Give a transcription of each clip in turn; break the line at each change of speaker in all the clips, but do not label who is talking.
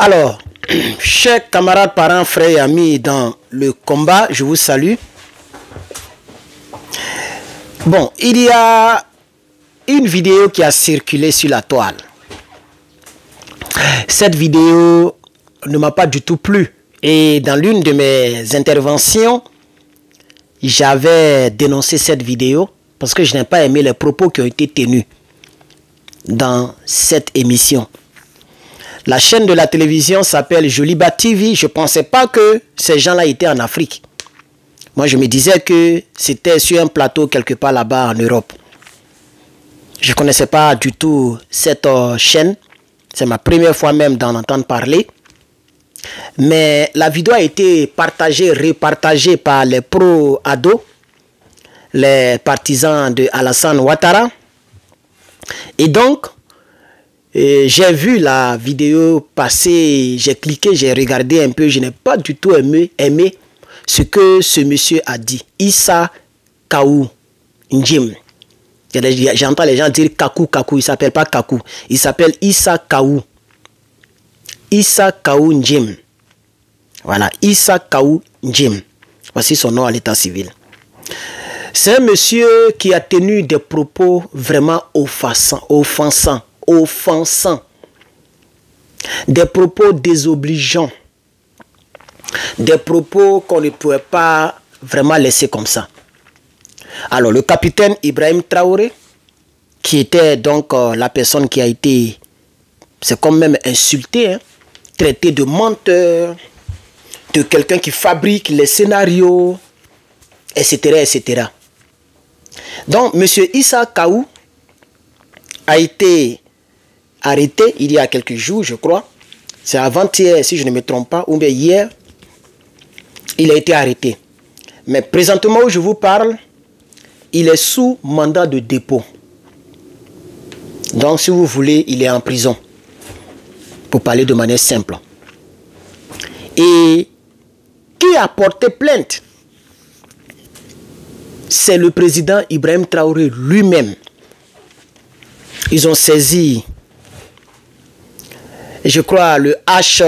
Alors, chers camarades, parents, frères et amis dans le combat, je vous salue. Bon, il y a une vidéo qui a circulé sur la toile. Cette vidéo ne m'a pas du tout plu. Et dans l'une de mes interventions, j'avais dénoncé cette vidéo parce que je n'ai pas aimé les propos qui ont été tenus dans cette émission. La chaîne de la télévision s'appelle Joliba TV. Je ne pensais pas que ces gens-là étaient en Afrique. Moi, je me disais que c'était sur un plateau quelque part là-bas en Europe. Je ne connaissais pas du tout cette chaîne. C'est ma première fois même d'en entendre parler. Mais la vidéo a été partagée, repartagée par les pro-ados, les partisans de Alassane Ouattara. Et donc, j'ai vu la vidéo passer, j'ai cliqué, j'ai regardé un peu. Je n'ai pas du tout aimé ce que ce monsieur a dit. Issa Kaou Njim. J'entends les gens dire Kakou, Kakou. Il ne s'appelle pas Kakou. Il s'appelle Issa Kaou. Issa Kaou Njim. Voilà, Issa Kaou Njim. Voici son nom à l'état civil. C'est un monsieur qui a tenu des propos vraiment offensants. Des propos désobligeants. Des propos qu'on ne pouvait pas vraiment laisser comme ça. Alors, le capitaine Ibrahim Traoré, qui était donc la personne qui a été, c'est comme même insulté, hein, traité de menteur, de quelqu'un qui fabrique les scénarios, etc., etc. Donc, M. Issa Kaou a été arrêté il y a quelques jours, je crois. C'est avant-hier, si je ne me trompe pas, ou bien hier, il a été arrêté. Mais présentement où je vous parle, il est sous mandat de dépôt. Donc, si vous voulez, il est en prison. Pour parler de manière simple. Et qui a porté plainte? C'est le président Ibrahim Traoré lui-même. Ils ont saisi, je crois, le HAC.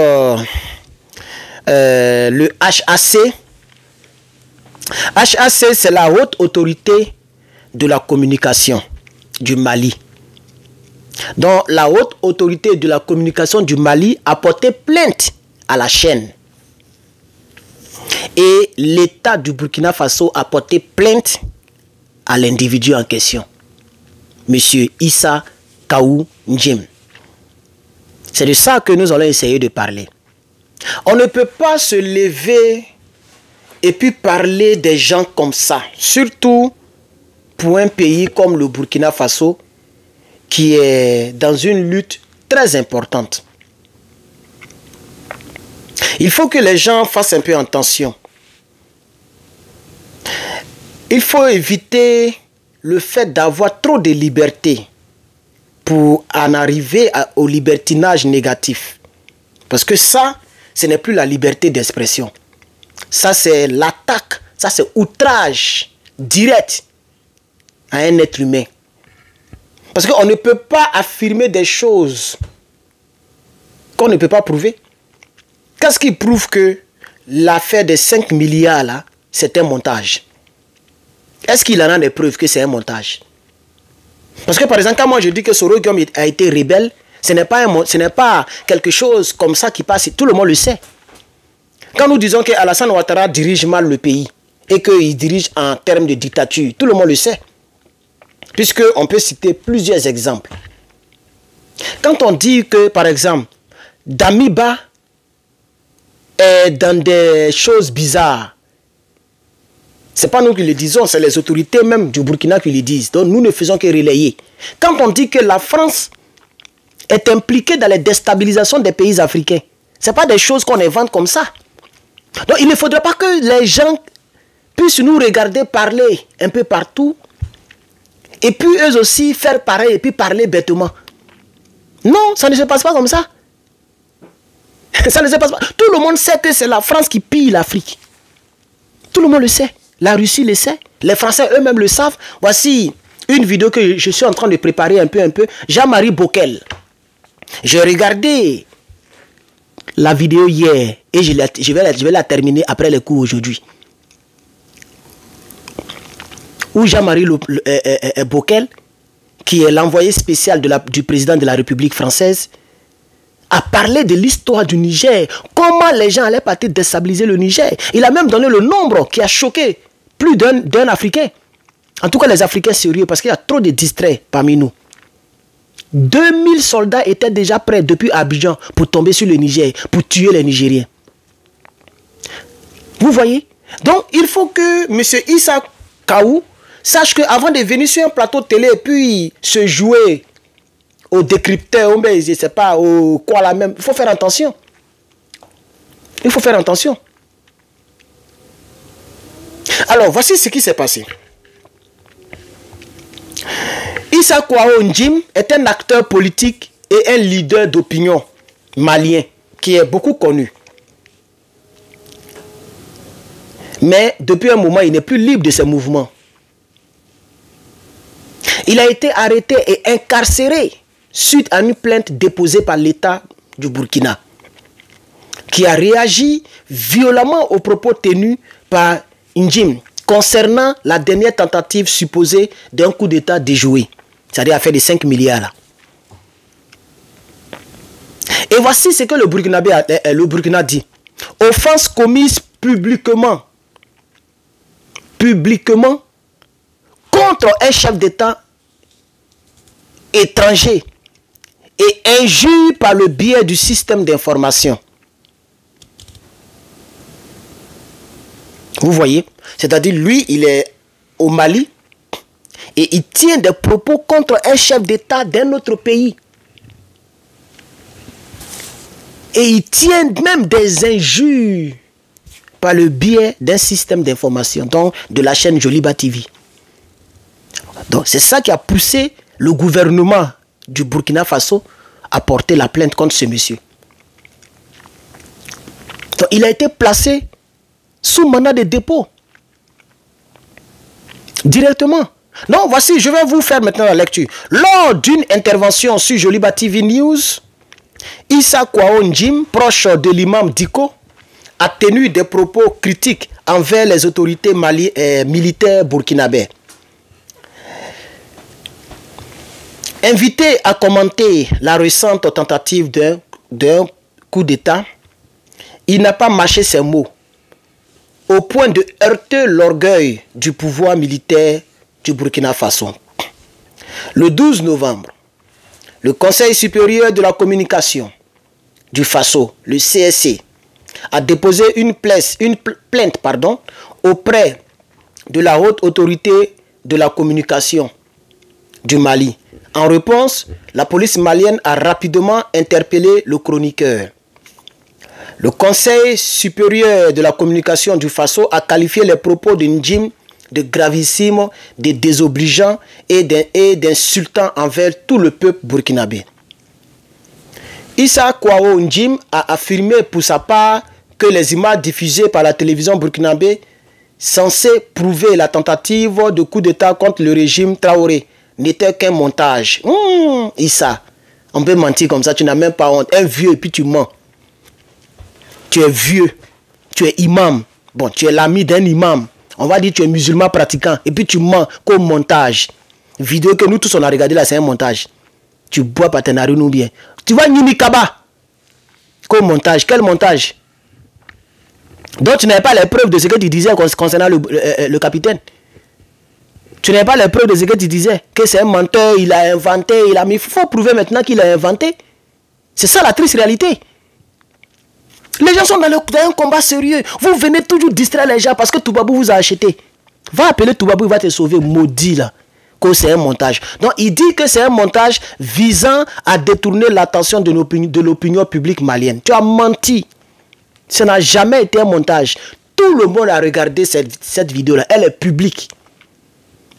HAC, c'est la haute autorité de la communication du Mali. Donc, la haute autorité de la communication du Mali a porté plainte à la chaîne. Et l'État du Burkina Faso a porté plainte à l'individu en question. Monsieur Issa Kaou Njim. C'est de ça que nous allons essayer de parler. On ne peut pas se lever et puis parler des gens comme ça. Surtout pour un pays comme le Burkina Faso qui est dans une lutte très importante. Il faut que les gens fassent un peu attention. Il faut éviter le fait d'avoir trop de liberté pour en arriver au libertinage négatif. Parce que ça, ce n'est plus la liberté d'expression. Ça, c'est l'attaque, ça, c'est outrage direct à un être humain. Parce qu'on ne peut pas affirmer des choses qu'on ne peut pas prouver. Qu'est-ce qui prouve que l'affaire des 5 milliards, là, c'est un montage? Est-ce qu'il en a des preuves que c'est un montage? Parce que par exemple, quand moi je dis que Soro Guillaume a été rebelle, ce n'est pas quelque chose comme ça qui passe, tout le monde le sait. Quand nous disons que Alassane Ouattara dirige mal le pays et qu'il dirige en termes de dictature, tout le monde le sait. Puisqu'on peut citer plusieurs exemples. Quand on dit que, par exemple, Damiba est dans des choses bizarres, ce n'est pas nous qui le disons, c'est les autorités même du Burkina qui le disent. Donc nous ne faisons que relayer. Quand on dit que la France est impliquée dans la déstabilisation des pays africains, ce n'est pas des choses qu'on invente comme ça. Donc il ne faudrait pas que les gens puissent nous regarder parler un peu partout et puis eux aussi faire pareil et puis parler bêtement. Non, ça ne se passe pas comme ça. Ça ne se passe pas. Tout le monde sait que c'est la France qui pille l'Afrique. Tout le monde le sait. La Russie le sait. Les Français eux-mêmes le savent. Voici une vidéo que je suis en train de préparer un peu. Jean-Marie Bockel. J'ai regardé la vidéo hier et je vais la terminer après les cours aujourd'hui. Où Jean-Marie Bockel, qui est l'envoyé spécial du président de la République française, a parlé de l'histoire du Niger. Comment les gens allaient partir déstabiliser le Niger. Il a même donné le nombre qui a choqué plus d'un Africain. En tout cas, les Africains sérieux, parce qu'il y a trop de distraits parmi nous. 2000 soldats étaient déjà prêts depuis Abidjan pour tomber sur le Niger, pour tuer les Nigériens. Vous voyez? Donc, il faut que M. Issa Kaou sache qu'avant de venir sur un plateau de télé et puis se jouer au décrypteur, je ne sais pas, au quoi la même, il faut faire attention. Il faut faire attention. Alors, voici ce qui s'est passé. Issa Kouao Ndjim est un acteur politique et un leader d'opinion malien qui est beaucoup connu. Mais depuis un moment, il n'est plus libre de ses mouvements. Il a été arrêté et incarcéré suite à une plainte déposée par l'État du Burkina, qui a réagi violemment aux propos tenus par Ndjim concernant la dernière tentative supposée d'un coup d'État déjoué, c'est-à-dire affaire de 5 milliards. Là. Et voici ce que le Burkina dit. Offense commise publiquement contre un chef d'État étranger et injure par le biais du système d'information. Vous voyez? C'est-à-dire, lui, il est au Mali et il tient des propos contre un chef d'État d'un autre pays. Et il tient même des injures par le biais d'un système d'information, donc de la chaîne Joliba TV. Donc, c'est ça qui a poussé le gouvernement du Burkina Faso à porter la plainte contre ce monsieur. Donc, il a été placé sous mandat de dépôt. Directement. Non, voici, je vais vous faire maintenant la lecture. Lors d'une intervention sur Joliba TV News, Issa Kouao Ndjim, proche de l'imam Diko, a tenu des propos critiques envers les autorités militaires burkinabais. Invité à commenter la récente tentative d'un coup d'État, il n'a pas mâché ses mots, au point de heurter l'orgueil du pouvoir militaire du Burkina Faso. Le 12 novembre, le Conseil supérieur de la communication du Faso, le CSC, a déposé une plainte auprès de la haute autorité de la communication du Mali. En réponse, la police malienne a rapidement interpellé le chroniqueur. Le Conseil supérieur de la communication du Faso a qualifié les propos de Ndjim de gravissimes, de désobligeants et d'insultants envers tout le peuple burkinabé. Issa Kouao Ndjim a affirmé pour sa part que les images diffusées par la télévision burkinabé censées prouver la tentative de coup d'État contre le régime Traoré n'était qu'un montage. Issa, on peut mentir comme ça, tu n'as même pas honte. Un vieux et puis tu mens. Tu es vieux, tu es imam. Bon, tu es l'ami d'un imam. On va dire que tu es musulman pratiquant et puis tu mens comme montage. Vidéo que nous tous on a regardé là, c'est un montage. Tu bois par tes narines ou bien. Tu vois Nimi Kaba comme montage. Quel montage? Donc tu n'avais pas les preuves de ce que tu disais concernant le capitaine. Tu n'avais pas les preuves de ce que tu disais. Que c'est un menteur, il a inventé, il a mis. Il faut prouver maintenant qu'il a inventé. C'est ça la triste réalité. Les gens sont dans un combat sérieux. Vous venez toujours distraire les gens parce que Toubabou vous a acheté. Va appeler Toubabou, il va te sauver, maudit là. Que c'est un montage. Donc il dit que c'est un montage visant à détourner l'attention de l'opinion publique malienne. Tu as menti. Ça n'a jamais été un montage. Tout le monde a regardé cette vidéo-là. Elle est publique.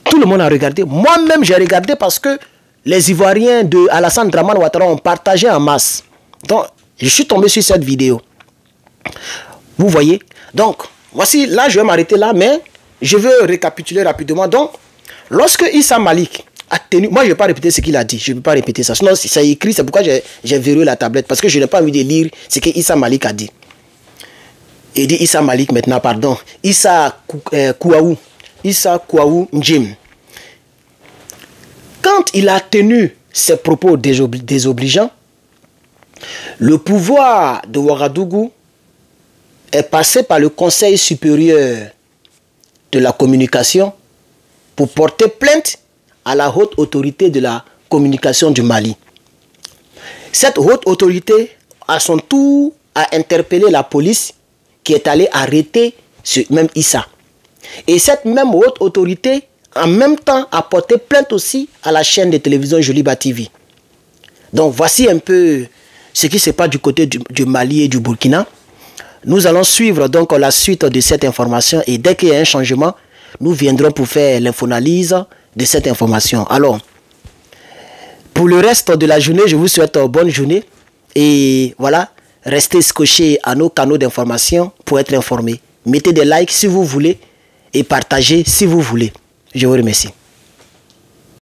Tout le monde a regardé. Moi-même, j'ai regardé parce que les Ivoiriens de Alassane Dramane Ouattara ont partagé en masse. Donc, je suis tombé sur cette vidéo. Vous voyez? Donc, voici, là, je vais m'arrêter là, mais je veux récapituler rapidement. Donc, lorsque Issa Malik a tenu... Moi, je ne vais pas répéter ce qu'il a dit. Je ne peux pas répéter ça. Sinon, c'est écrit. C'est pourquoi j'ai verrouillé la tablette. Parce que je n'ai pas envie de lire ce que Issa Malik a dit. Il dit Issa Malik maintenant, pardon. Issa Kouaou. Issa Kouaou Njim. Quand il a tenu ses propos désobligeants, le pouvoir de Ouagadougou est passé par le Conseil supérieur de la communication pour porter plainte à la haute autorité de la communication du Mali. Cette haute autorité, à son tour, a interpellé la police qui est allée arrêter ce même Issa. Et cette même haute autorité, en même temps, a porté plainte aussi à la chaîne de télévision Joliba TV. Donc voici un peu ce qui se passe du côté du Mali et du Burkina. Nous allons suivre donc la suite de cette information et dès qu'il y a un changement, nous viendrons pour faire l'infoanalyse de cette information. Alors, pour le reste de la journée, je vous souhaite une bonne journée et voilà, restez scotchés à nos canaux d'information pour être informés. Mettez des likes si vous voulez et partagez si vous voulez. Je vous remercie.